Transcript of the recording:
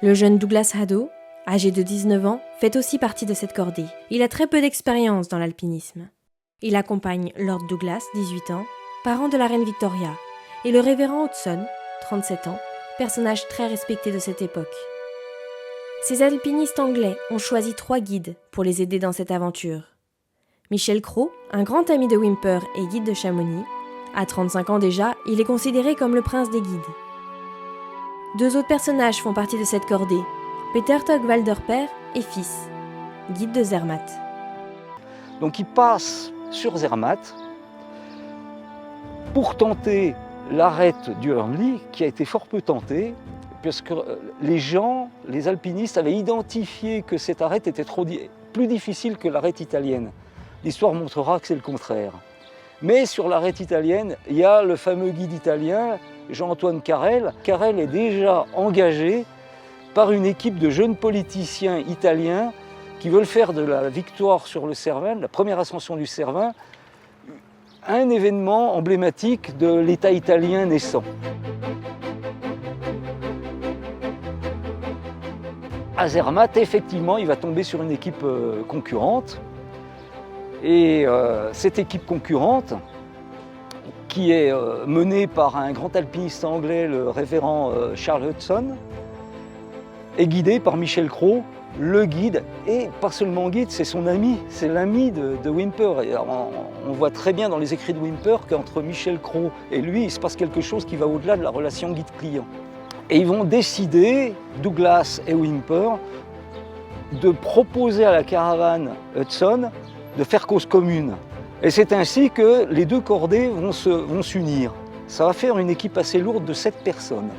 Le jeune Douglas Haddo, âgé de 19 ans, fait aussi partie de cette cordée. Il a très peu d'expérience dans l'alpinisme. Il accompagne Lord Douglas, 18 ans, parent de la reine Victoria, et le révérend Hudson, 37 ans, personnage très respecté de cette époque. Ces alpinistes anglais ont choisi 3 guides pour les aider dans cette aventure. Michel Croz, un grand ami de Whymper et guide de Chamonix. À 35 ans déjà, il est considéré comme le prince des guides. 2 autres personnages font partie de cette cordée, Peter Togwalder père et fils, guide de Zermatt. Donc il passe sur Zermatt pour tenter l'arête du Hurley, qui a été fort peu tentée, parce que les alpinistes avaient identifié que cette arête était plus difficile que l'arête italienne. L'histoire montrera que c'est le contraire. Mais sur l'arête italienne, il y a le fameux guide italien, Jean-Antoine Carrel. Carrel est déjà engagé par une équipe de jeunes politiciens italiens qui veulent faire de la victoire sur le Cervin, la première ascension du Cervin, un événement emblématique de l'État italien naissant. À Zermatt, effectivement, il va tomber sur une équipe concurrente. Et cette équipe concurrente, qui est menée par un grand alpiniste anglais, le révérend Charles Hudson, est guidée par Michel Croz, le guide, et pas seulement guide, c'est son ami, c'est l'ami de Whymper. Et on voit très bien dans les écrits de Whymper qu'entre Michel Croz et lui, il se passe quelque chose qui va au-delà de la relation guide-client. Et ils vont décider, Douglas et Whymper, de proposer à la caravane Hudson de faire cause commune. Et c'est ainsi que les 2 cordées vont s'unir. Ça va faire une équipe assez lourde de 7 personnes.